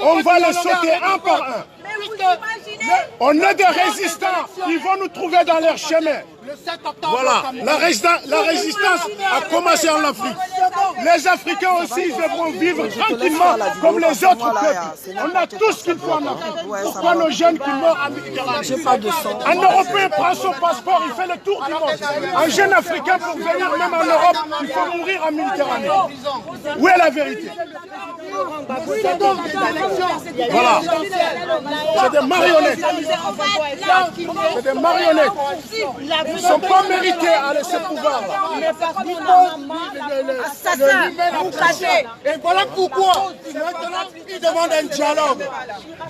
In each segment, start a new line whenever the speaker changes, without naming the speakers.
on va les sauter un par un. On est des résistants, ils vont nous trouver dans leur chemin. Voilà, la résistance a commencé en Afrique. Les Africains aussi, ils devront vivre tranquillement comme les autres peuples. On a tout ce qu'il faut en Afrique. Pourquoi nos jeunes qui meurent en Méditerranée? Un Européen prend son passeport, il fait le tour du monde. Un jeune Africain, pour venir même en Europe, il faut mourir en Méditerranée. Où est la vérité? Voilà. C'est des marionnettes. C'est des marionnettes. Ils ne sont pas mérités à ce pouvoir-là.
Et voilà pourquoi maintenant ils demandent un dialogue.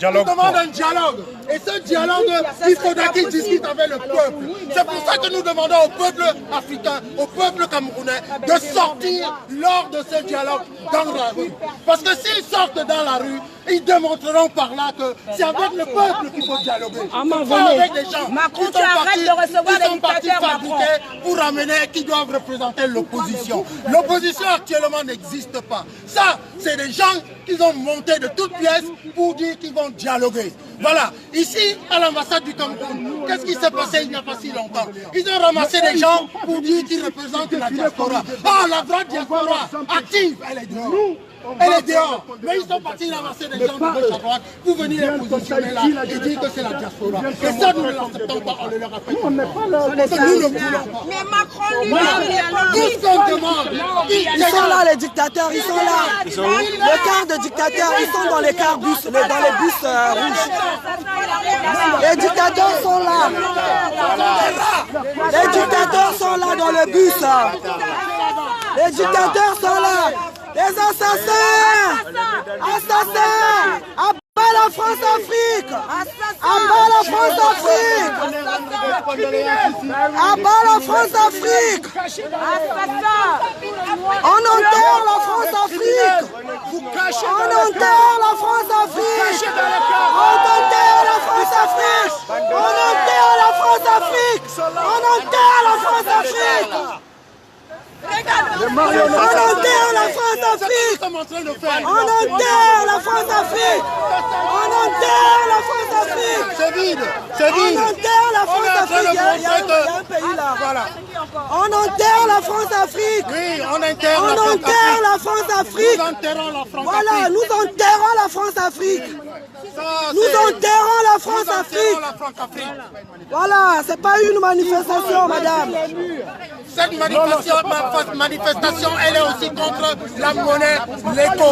Ils demandent un dialogue. Et ce dialogue, il faudra qu'ils discutent avec le peuple. C'est pour ça que nous demandons au peuple africain, au peuple camerounais, de sortir lors de ce dialogue dans la rue. Parce que s'ils sortent dans la rue, ils démontreront par là que c'est avec le peuple qu'il faut dialoguer. Pas avec les gens
Macron, tu arrêtes de recevoir des dictateurs, Macron.
Pour ramener qui doivent représenter l'opposition. L'opposition actuellement n'existe pas. Ça, c'est des gens qui ont monté de toutes pièces pour dire qu'ils vont dialoguer. Voilà. Ici, à l'ambassade du Cameroun, qu'est-ce qui s'est passé il n'y a pas si longtemps? Ils ont ramassé des gens pour dire qu'ils représentent la diaspora. Ah, la vraie diaspora active, elle est dehors. Elle est dehors. Mais ils sont partis ramasser des gens de gauche à droite pour venir les positionner là et dire que c'est la diaspora. Et ça, nous ne l'acceptons pas, on le leur a fait. Nous ne voulons pas.
Mais Macron lui-même, il est pas
Tout ce qu'on demande.
Ils sont là, les dictateurs, ils sont là. Le quart de dictateurs, ils sont dans les cars bus, dans les bus rouges. Les dictateurs sont là. Les dictateurs sont là dans le bus. Les dictateurs sont là. Les assassins! Assassins! Abat la France-Afrique! Abat la France-Afrique! Abat la France-Afrique! On enterre la France-Afrique! On enterre la France-Afrique! On enterre la France-Afrique! On enterre la France-Afrique! On enterre la France-Afrique! On enterre la France-Afrique! On enterre la France-Afrique! On enterre la France-Afrique!
C'est vide! C'est vide!
On enterre la France-Afrique! Il y a un pays là!
Voilà.
On enterre la France-Afrique!
Oui, on enterre
On enterre la France-Afrique!
Nous enterrons la France-Afrique!
Voilà, nous enterrons la France-Afrique! Nous enterrons la France-Afrique! Voilà, c'est pas une manifestation, madame!
Cette manifestation, elle est aussi contre la monnaie, l'éco.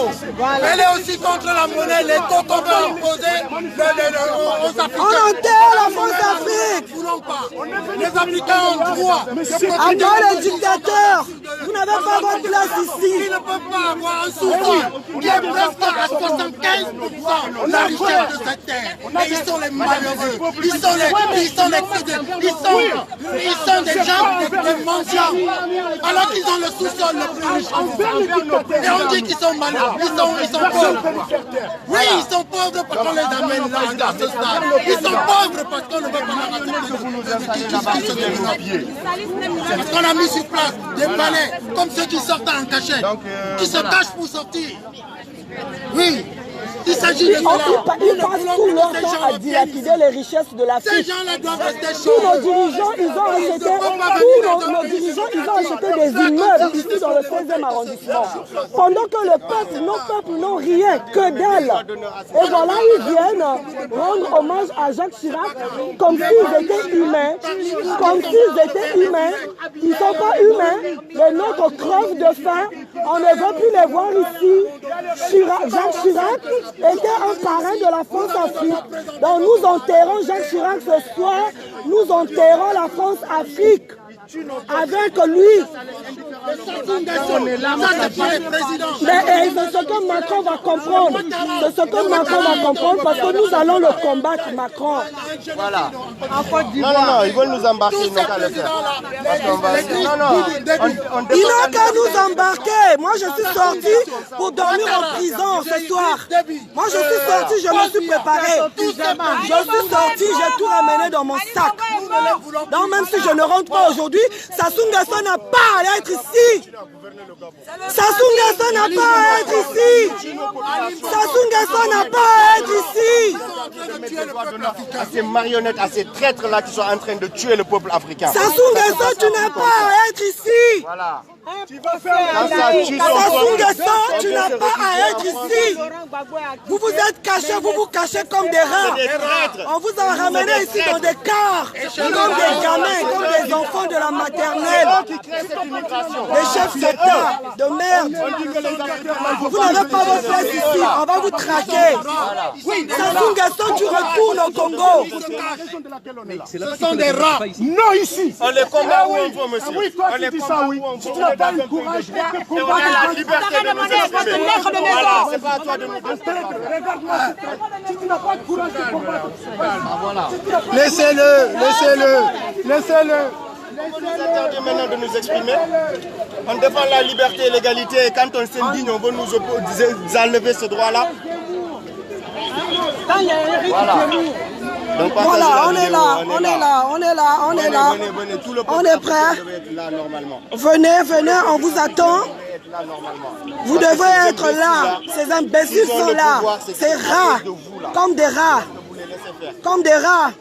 Elle est aussi contre la monnaie, l'éco qu'on veut imposer aux Africains.
On enterre la France-Afrique!
Nous ne voulons pas. Les Africains ont droit.
Après les dictateurs, vous n'avez pas votre place ici.
Ils ne peuvent pas avoir un sous-sol qui est presque à 75% la richesse de cette terre. Et ils sont les malheureux. Ils sont des gens, des mendiants. Alors qu'ils ont le sous-sol le plus riche. Et on dit qu'ils sont malheureux. Ils sont pauvres. Oui, ils sont pauvres parce qu'on les amène là, à ce stade. Ils sont pauvres parce qu'on ne veut pas leur accepter. Parce qu'on a mis sur place des palais comme ceux qui sortent en cachette, qui se cachent pour sortir. Oui. Il s'agit de cela.
Ils passent tout leur temps à dilapider les richesses de l'Afrique.
Ces gens-là doivent rester
Tous
chauds.
nos dirigeants, ils ont acheté des immeubles ici dans le 16e arrondissement. Pendant que le peuple, nos peuples n'ont rien, que dalle. Et voilà, ils viennent rendre hommage à Jacques Chirac comme s'ils étaient humains. Comme s'ils étaient humains. Ils ne sont pas humains. Les nôtres crevent de faim. On ne veut plus les voir ici. Jacques Chirac était un parrain de la France-Afrique. Donc nous enterrons Jacques Chirac ce soir, nous enterrons la France-Afrique. Avec lui. Mais c'est ce que Macron va comprendre. C'est ce que Macron va comprendre parce que nous allons le combattre, Macron.
Voilà. Non, ils veulent nous embarquer, ils n'ont qu'à le faire.
Ils n'ont qu'à nous embarquer. Moi, je suis sorti pour dormir en prison ce soir. Moi, je suis sorti, je me suis préparé. Je suis sorti, j'ai tout ramené dans mon sac. Donc, même si je ne rentre pas aujourd'hui, Sassou Nguesso n'a pas à être ici. ici. Sassou Nguesso n'a pas à être ici. Sassou Nguesso n'a pas à être ici.
À ces marionnettes, à ces traîtres-là qui sont en train de tuer le peuple africain.
Sassou Nguesso, tu n'as pas à être ici.
Voilà.
Sassou Nguesso, tu n'as pas à être ici. Vous vous êtes cachés, vous vous cachez comme des rats. On vous a ramené ici dans des cars, comme des gamins, comme des enfants de la maternelle. Des chefs d'État de merde. Vous n'avez pas votre place ici, on va vous traquer. Sassou Nguesso, tu retournes au Congo.
Ce sont des rats.
Non, ici.
On les combat où on veut, monsieur.
Oui, toi tu dis ça, oui. Si tu n'as pas le courage de combattre
la liberté de nous exprimer. Voilà, c'est pas à toi de nous exprimer.
Regarde-moi, si tu n'as pas de courage de combattre.
Laissez-le.
On nous interdit maintenant de nous exprimer. On défend la liberté et l'égalité. Et quand on s'indigne, on veut nous enlever ce droit-là. Voilà. Donc,
voilà, on est là.
Venez, tout le
On est prêt.
Là, normalement.
Venez, on vous attend. Vous devez être là. Ces imbéciles sont là. Ces rats, comme des rats. Comme des rats.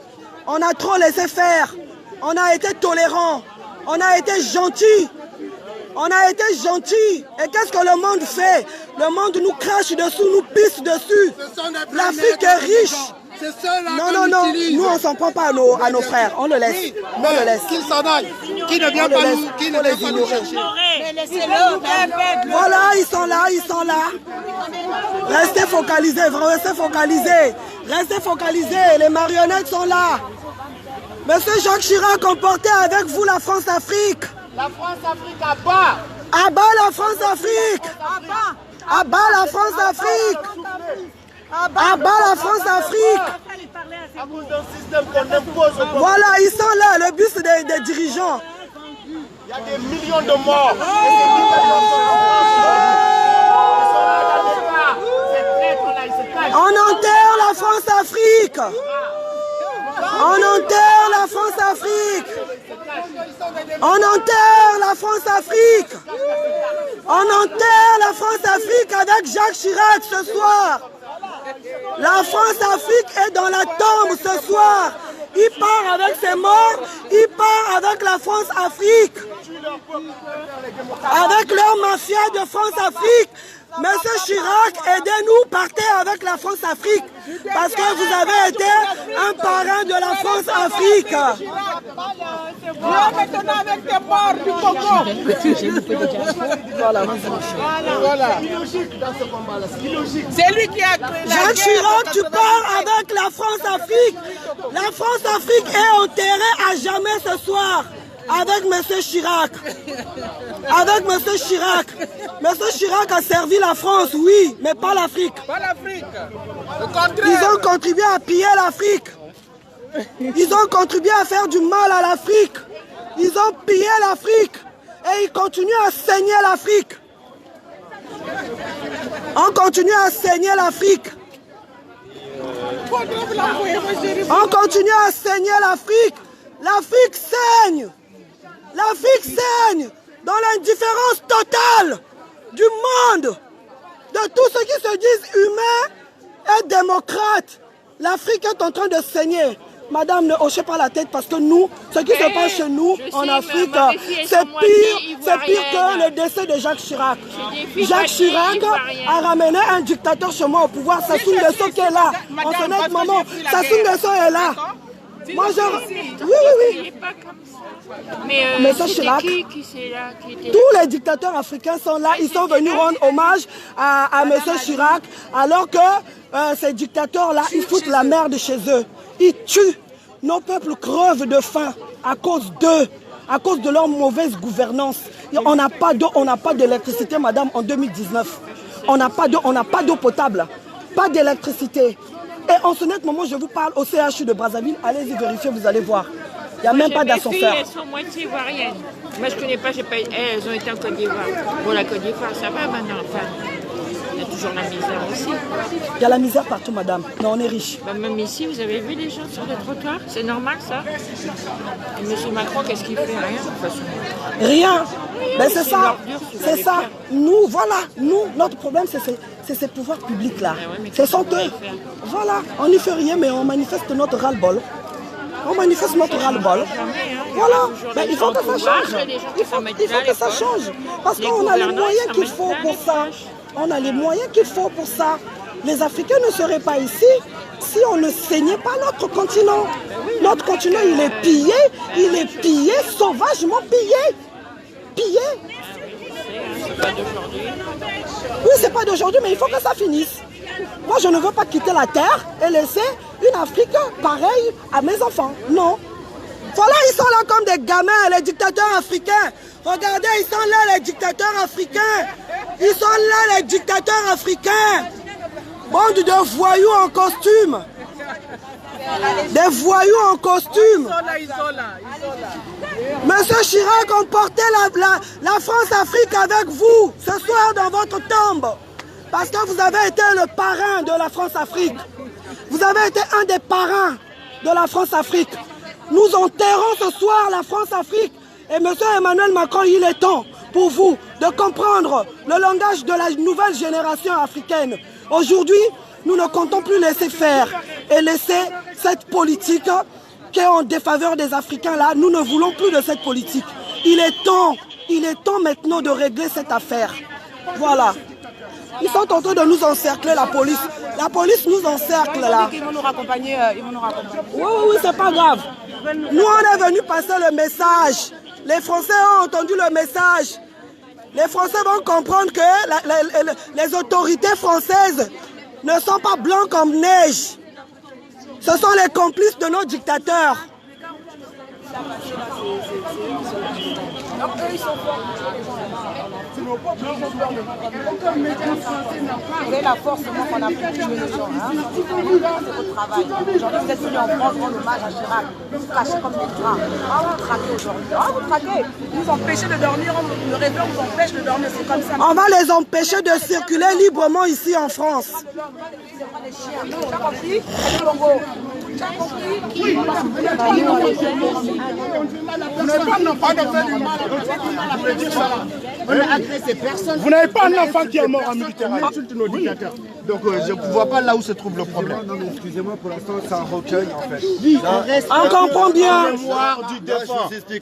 On a trop laissé faire. On a été tolérants. On a été gentils. On a été gentils. Et qu'est-ce que le monde fait? Le monde nous crache dessous, nous pisse dessus. L'Afrique est riche. Non, nous on s'en prend pas à nos frères, on le laisse. On le laisse.
Qu'il s'en aille. Qui ne vient pas nous chercher.
Voilà, ils sont là. Restez focalisés. Les marionnettes sont là. Monsieur Jacques Chirac, emportez avec vous la France-Afrique.
La France-Afrique à bas.
À bas la France-Afrique. À bas la France-Afrique. À bas la France-Afrique.
À cause d'un système qu'on impose au peuple.
Voilà, ils sont là, le bus des dirigeants.
Il y a des millions de morts.
On enterre la France-Afrique. On enterre la France-Afrique. On enterre la France-Afrique. On enterre la France-Afrique avec Jacques Chirac ce soir. La France-Afrique est dans la tombe ce soir. Il part avec ses morts, il part avec la France-Afrique. Avec leur mafia de France-Afrique. Monsieur Chirac, aidez-nous, partez avec la France-Afrique. Parce que vous avez été un parrain de la France-Afrique.
Maintenant avec tes morts du Congo. Voilà. C'est lui qui a créé la
Jacques Chirac, tu pars avec la France-Afrique. La France-Afrique est enterrée à jamais ce soir. Avec M. Chirac. Avec M. Chirac. M. Chirac a servi la France, oui, mais pas l'Afrique.
Pas l'Afrique.
Ils ont contribué à piller l'Afrique. Ils ont contribué à faire du mal à l'Afrique. Ils ont pillé l'Afrique. Et ils continuent à saigner l'Afrique. On continue à saigner l'Afrique. On continue à saigner l'Afrique. L'Afrique saigne. L'Afrique saigne dans l'indifférence totale du monde, de tous ceux qui se disent humains et démocrates. L'Afrique est en train de saigner. Madame, ne hochez pas la tête parce que nous, ce qui se passe chez nous en Afrique, c'est pire que le décès de Jacques Chirac. Jacques Chirac a ramené un dictateur chez moi au pouvoir, Sassou Nguesso qui est là. En ce net moment, Sassou Nguesso est là. Moi, oui.
Mais
Chirac,
qui c'est là qui était...
tous les dictateurs africains sont là. Ils sont venus rendre hommage à M. Chirac, alors que ces dictateurs-là, ils foutent la merde chez eux. Ils tuent. Nos peuples crevent de faim à cause d'eux, à cause de leur mauvaise gouvernance. On n'a pas d'eau, on n'a pas d'électricité, madame, en 2019. On n'a pas d'eau potable, pas d'électricité. Et en ce net moment, je vous parle au CHU de Brazzaville. Allez-y vérifier, vous allez voir. Il n'y a même pas d'ascenseur.
Elles sont moitié ivoiriennes. Moi, je ne connais pas, elles ont été en Côte d'Ivoire. Bon, la Côte d'Ivoire, ça va maintenant. Enfin, il y a toujours toujours la misère aussi.
Il y a la misère partout, madame, mais on est riche.
Bah, même ici, vous avez vu les gens sur les trottoirs? C'est normal, ça? Et M. Macron, qu'est-ce qu'il fait? Rien, de toute façon.
Rien. Ben c'est ça, c'est ça. Nous, voilà, nous, notre problème, c'est ces pouvoirs publics-là. Ce sont eux. Voilà, on n'y fait rien, mais on manifeste notre ras-le-bol. On manifeste notre ras-le-bol. Voilà, ben, il faut que ça change. Il faut que ça change. Parce qu'on a les moyens qu'il faut pour ça. On a les moyens qu'il faut pour ça. Les Africains ne seraient pas ici si on ne saignait pas notre continent. Notre continent, il est pillé, sauvagement pillé. Pillé.
C'est pas d'aujourd'hui.
Oui, c'est pas d'aujourd'hui, mais il faut que ça finisse. Moi, je ne veux pas quitter la terre et laisser une Afrique pareille à mes enfants. Non. Voilà, ils sont là comme des gamins, les dictateurs africains. Regardez, ils sont là, les dictateurs africains. Ils sont là, les dictateurs africains. Bande de voyous en costume. Des voyous en costume. Monsieur Chirac, on portait la France-Afrique avec vous ce soir dans votre tombe. Parce que vous avez été le parrain de la France-Afrique. Vous avez été un des parrains de la France-Afrique. Nous enterrons ce soir la France-Afrique. Et monsieur Emmanuel Macron, il est temps pour vous de comprendre le langage de la nouvelle génération africaine. Aujourd'hui, nous ne comptons plus laisser faire et laisser cette politique qui est en défaveur des Africains là. Nous ne voulons plus de cette politique. Il est temps maintenant de régler cette affaire. Voilà. Ils sont en train de nous encercler, la police. La police nous encercle là.
Ils vont nous raccompagner.
Oui, c'est pas grave. Nous, on est venus passer le message. Les Français ont entendu le message. Les Français vont comprendre que les autorités françaises ne sont pas blancs comme neige. Ce sont les complices de nos dictateurs.
Donc eux, ils sont forts. Vous avez la force, moi, qu'on a pu tuer les gens. Hein. C'est votre travail. Aujourd'hui, vous êtes venus en France rendre hommage à Chirac. Vous cachez comme des draps. Ah, vous traquez aujourd'hui. Ah, vous traquez. Vous empêchez de dormir. Le réveil vous empêche de dormir. C'est comme ça.
On va les empêcher de circuler librement ici en France.
Tu as compris? Oui.
Vous n'avez pas un enfant qui est mort en Méditerranée.
Nos dictateurs. Donc je ne vois pas là où se trouve le problème.
Non, mais excusez-moi, pour l'instant, c'est un recueil en fait.
On comprend bien.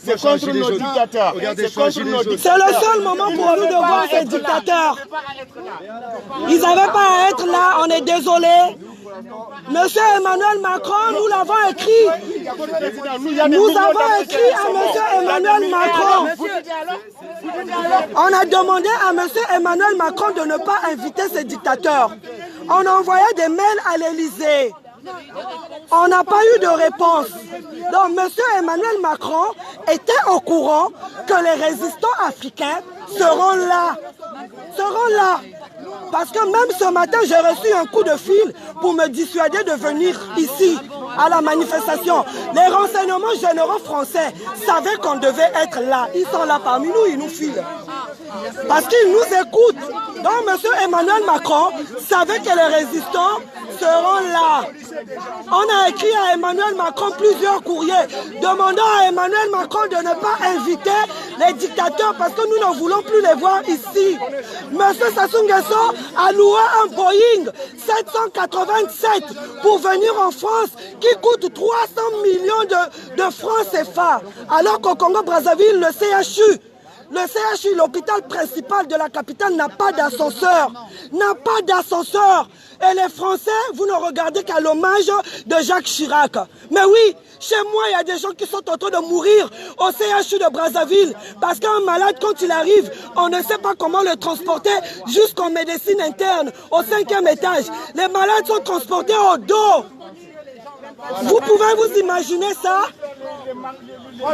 C'est contre nos dictateurs.
C'est le seul moment pour nous de voir ces dictateurs. Ils n'avaient pas à être là, on est désolé. Monsieur Emmanuel Macron, nous l'avons écrit. Nous avons écrit à monsieur Emmanuel Macron. On a demandé à monsieur Emmanuel Macron de ne pas inviter ces dictateurs. On a envoyé des mails à l'Élysée. On n'a pas eu de réponse. Donc monsieur Emmanuel Macron était au courant que les résistants africains seront là. Parce que même ce matin, j'ai reçu un coup de fil pour me dissuader de venir ici, à la manifestation. Les renseignements généraux français savaient qu'on devait être là. Ils sont là parmi nous, ils nous filent. Parce qu'ils nous écoutent. Donc, M. Emmanuel Macron savait que les résistants seront là. On a écrit à Emmanuel Macron plusieurs courriers demandant à Emmanuel Macron de ne pas inviter les dictateurs parce que nous ne voulons plus les voir ici. M. Sassou Nguesso a loué un Boeing 787 pour venir en France qui coûte 300 millions de francs CFA. Alors qu'au Congo-Brazzaville, le CHU, l'hôpital principal de la capitale, n'a pas d'ascenseur. Et les Français, vous ne regardez qu'à l'hommage de Jacques Chirac. Mais oui, chez moi, il y a des gens qui sont en train de mourir au CHU de Brazzaville. Parce qu'un malade, quand il arrive, on ne sait pas comment le transporter jusqu'en médecine interne, au 5e étage. Les malades sont transportés au dos. Vous pouvez vous imaginer ça?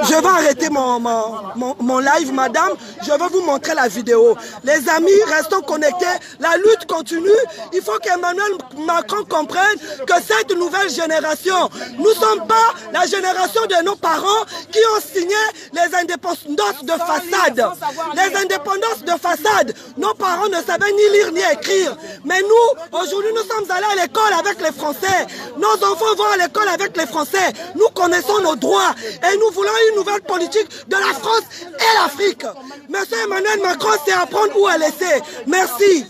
Je vais arrêter mon live, madame. Je vais vous montrer la vidéo. Les amis, restons connectés. La lutte continue. Il faut qu'Emmanuel Macron comprenne que cette nouvelle génération, nous ne sommes pas la génération de nos parents qui ont signé les indépendances de façade. Les indépendances de façade, nos parents ne savaient ni lire ni écrire. Mais nous, aujourd'hui, nous sommes allés à l'école avec les Français. Nos enfants vont à l'école avec les Français. Nous connaissons nos droits et nous voulons une nouvelle politique de la France et l'Afrique. Monsieur Emmanuel Macron, c'est à prendre ou à laisser. Merci.